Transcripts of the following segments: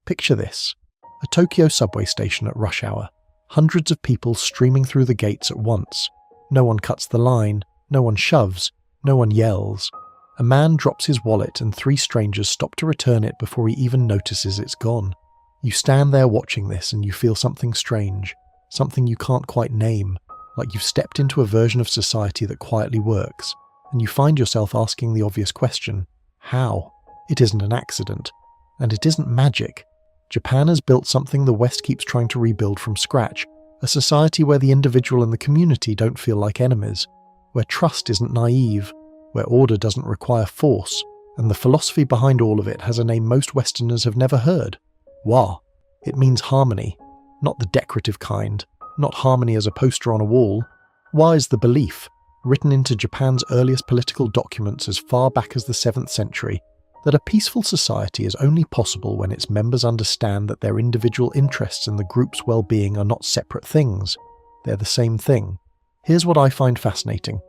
Picture this: a Tokyo subway station at rush hour. Hundreds of people streaming through the gates at once. No one cuts the line, no one shoves, no one yells. A man drops his wallet and 3 strangers stop to return it before he even notices it's gone. You stand there watching this and you feel something strange, something you can't quite name, like you've stepped into a version of society that quietly works, and you find yourself asking the obvious question: how? It isn't an accident, and it isn't magic. Japan has built something the West keeps trying to rebuild from scratch, a society where the individual and the community don't feel like enemies, where trust isn't naive, where order doesn't require force, and the philosophy behind all of it has a name most Westerners have never heard: Wa. It means harmony, not the decorative kind, not harmony as a poster on a wall. Wa is the belief, written into Japan's earliest political documents as far back as the 7th century, that a peaceful society is only possible when its members understand that their individual interests and the group's well-being are not separate things. They're the same thing. Here's what I find fascinating.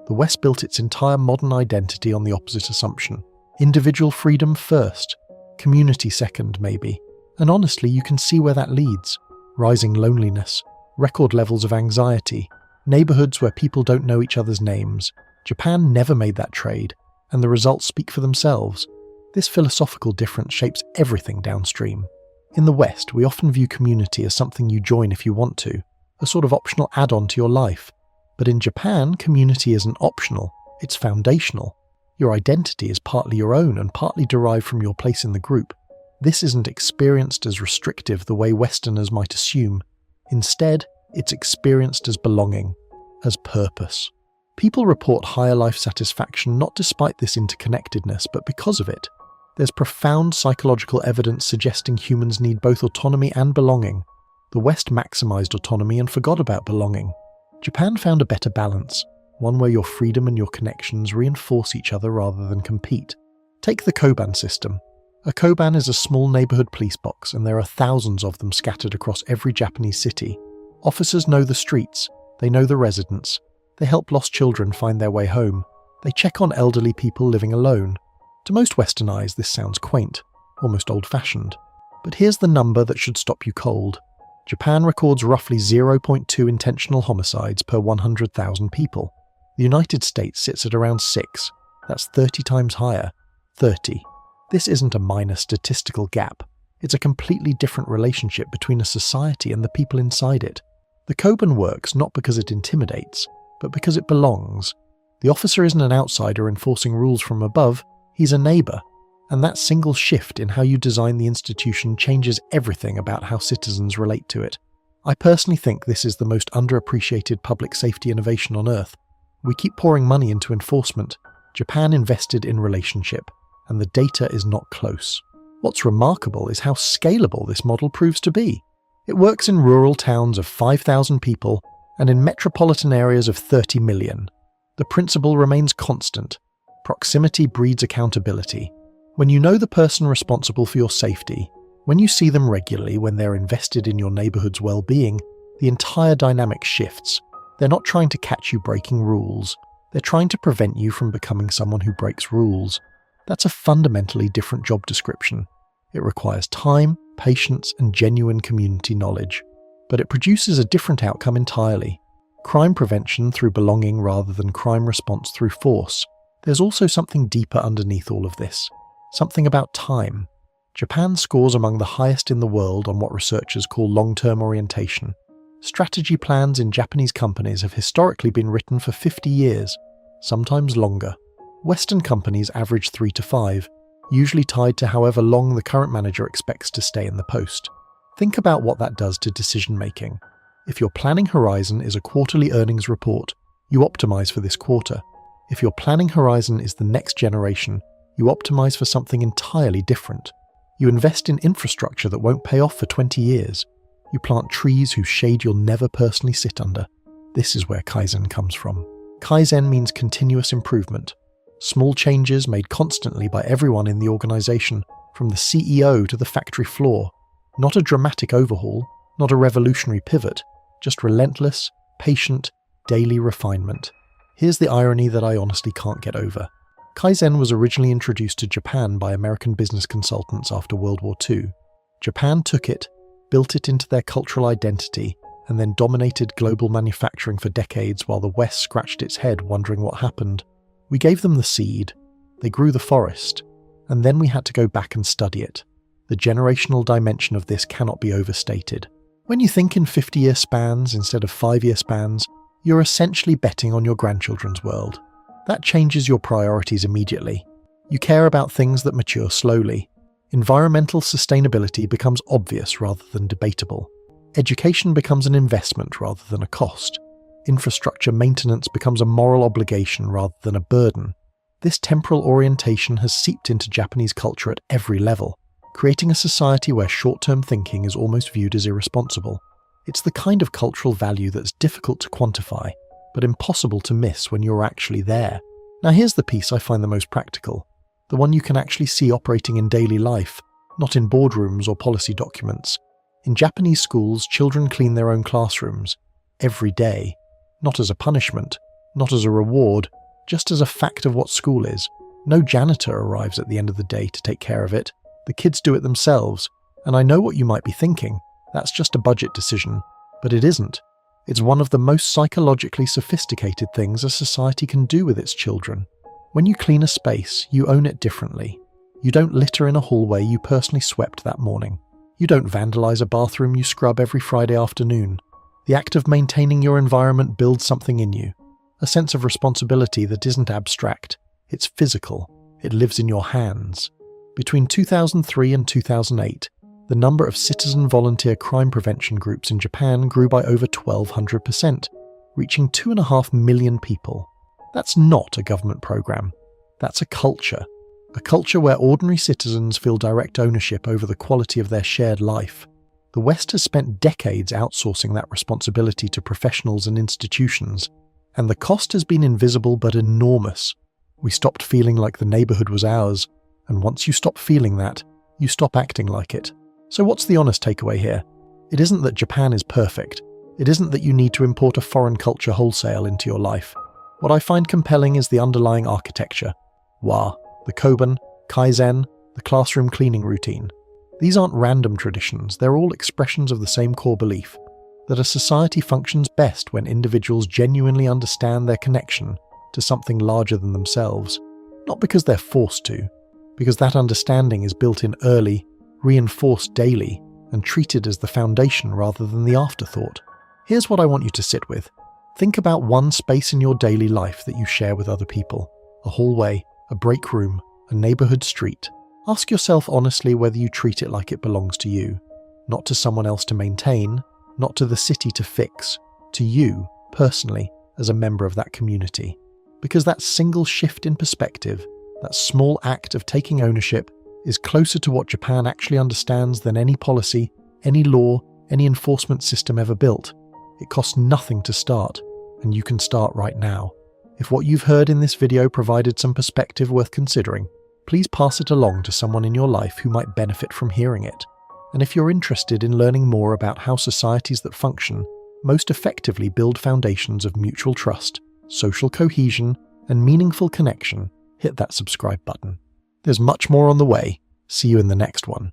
The West built its entire modern identity on the opposite assumption. Individual freedom first, community second maybe. And honestly, you can see where that leads. Rising loneliness, record levels of anxiety, neighborhoods where people don't know each other's names. Japan never made that trade, and the results speak for themselves. This philosophical difference shapes everything downstream. In the West, we often view community as something you join if you want to, a sort of optional add-on to your life. But in Japan, community isn't optional, it's foundational. Your identity is partly your own and partly derived from your place in the group. This isn't experienced as restrictive the way Westerners might assume. Instead, it's experienced as belonging, as purpose. People report higher life satisfaction not despite this interconnectedness, but because of it. There's profound psychological evidence suggesting humans need both autonomy and belonging. The West maximized autonomy and forgot about belonging. Japan found a better balance, one where your freedom and your connections reinforce each other rather than compete. Take the Koban system. A Koban is a small neighborhood police box, and there are thousands of them scattered across every Japanese city. Officers know the streets, they know the residents, they help lost children find their way home, they check on elderly people living alone. To most Western eyes, this sounds quaint, almost old-fashioned. But here's the number that should stop you cold. Japan records roughly 0.2 intentional homicides per 100,000 people. The United States sits at around 6. That's 30 times higher. 30. This isn't a minor statistical gap. It's a completely different relationship between a society and the people inside it. The Koban works not because it intimidates, but because it belongs. The officer isn't an outsider enforcing rules from above, he's a neighbor. And that single shift in how you design the institution changes everything about how citizens relate to it. I personally think this is the most underappreciated public safety innovation on Earth. We keep pouring money into enforcement. Japan invested in relationship, and the data is not close. What's remarkable is how scalable this model proves to be. It works in rural towns of 5,000 people and in metropolitan areas of 30 million. The principle remains constant. Proximity breeds accountability. When you know the person responsible for your safety, when you see them regularly, when they're invested in your neighborhood's well-being, the entire dynamic shifts. They're not trying to catch you breaking rules. They're trying to prevent you from becoming someone who breaks rules. That's a fundamentally different job description. It requires time, patience, and genuine community knowledge. But it produces a different outcome entirely. Crime prevention through belonging rather than crime response through force. There's also something deeper underneath all of this. Something about time. Japan scores among the highest in the world on what researchers call long-term orientation. Strategy plans in Japanese companies have historically been written for 50 years, sometimes longer. Western companies average 3 to 5, usually tied to however long the current manager expects to stay in the post. Think about what that does to decision-making. If your planning horizon is a quarterly earnings report, you optimize for this quarter. If your planning horizon is the next generation, you optimize for something entirely different. You invest in infrastructure that won't pay off for 20 years. You plant trees whose shade you'll never personally sit under. This is where Kaizen comes from. Kaizen means continuous improvement. Small changes made constantly by everyone in the organization, from the CEO to the factory floor. Not a dramatic overhaul, not a revolutionary pivot, just relentless, patient, daily refinement. Here's the irony that I honestly can't get over. Kaizen was originally introduced to Japan by American business consultants after World War II. Japan took it, built it into their cultural identity, and then dominated global manufacturing for decades while the West scratched its head wondering what happened. We gave them the seed, they grew the forest, and then we had to go back and study it. The generational dimension of this cannot be overstated. When you think in 50-year spans instead of 5-year spans, you're essentially betting on your grandchildren's world. That changes your priorities immediately. You care about things that mature slowly. Environmental sustainability becomes obvious rather than debatable. Education becomes an investment rather than a cost. Infrastructure maintenance becomes a moral obligation rather than a burden. This temporal orientation has seeped into Japanese culture at every level, creating a society where short-term thinking is almost viewed as irresponsible. It's the kind of cultural value that's difficult to quantify, but impossible to miss when you're actually there. Now here's the piece I find the most practical, the one you can actually see operating in daily life, not in boardrooms or policy documents. In Japanese schools, children clean their own classrooms, every day, not as a punishment, not as a reward, just as a fact of what school is. No janitor arrives at the end of the day to take care of it. The kids do it themselves, and I know what you might be thinking, that's just a budget decision, but it isn't. It's one of the most psychologically sophisticated things a society can do with its children. When you clean a space, you own it differently. You don't litter in a hallway you personally swept that morning. You don't vandalize a bathroom you scrub every Friday afternoon. The act of maintaining your environment builds something in you, a sense of responsibility that isn't abstract, it's physical, it lives in your hands. Between 2003 and 2008, the number of citizen volunteer crime prevention groups in Japan grew by over 1,200%, reaching 2.5 million people. That's not a government program. That's a culture where ordinary citizens feel direct ownership over the quality of their shared life. The West has spent decades outsourcing that responsibility to professionals and institutions, and the cost has been invisible but enormous. We stopped feeling like the neighborhood was ours, and once you stop feeling that, you stop acting like it. So what's the honest takeaway here? It isn't that Japan is perfect. It isn't that you need to import a foreign culture wholesale into your life. What I find compelling is the underlying architecture. The Koban, Kaizen, the classroom cleaning routine. These aren't random traditions, they're all expressions of the same core belief, that a society functions best when individuals genuinely understand their connection to something larger than themselves, not because they're forced to, because that understanding is built in early, reinforced daily, and treated as the foundation rather than the afterthought. Here's what I want you to sit with. Think about one space in your daily life that you share with other people. A hallway, a break room, a neighborhood street. Ask yourself honestly whether you treat it like it belongs to you, not to someone else to maintain, not to the city to fix, to you, personally, as a member of that community. Because that single shift in perspective, that small act of taking ownership, is closer to what Japan actually understands than any policy, any law, any enforcement system ever built. It costs nothing to start, and you can start right now. If what you've heard in this video provided some perspective worth considering, please pass it along to someone in your life who might benefit from hearing it. And if you're interested in learning more about how societies that function most effectively build foundations of mutual trust, social cohesion, and meaningful connection, hit that subscribe button. There's much more on the way. See you in the next one.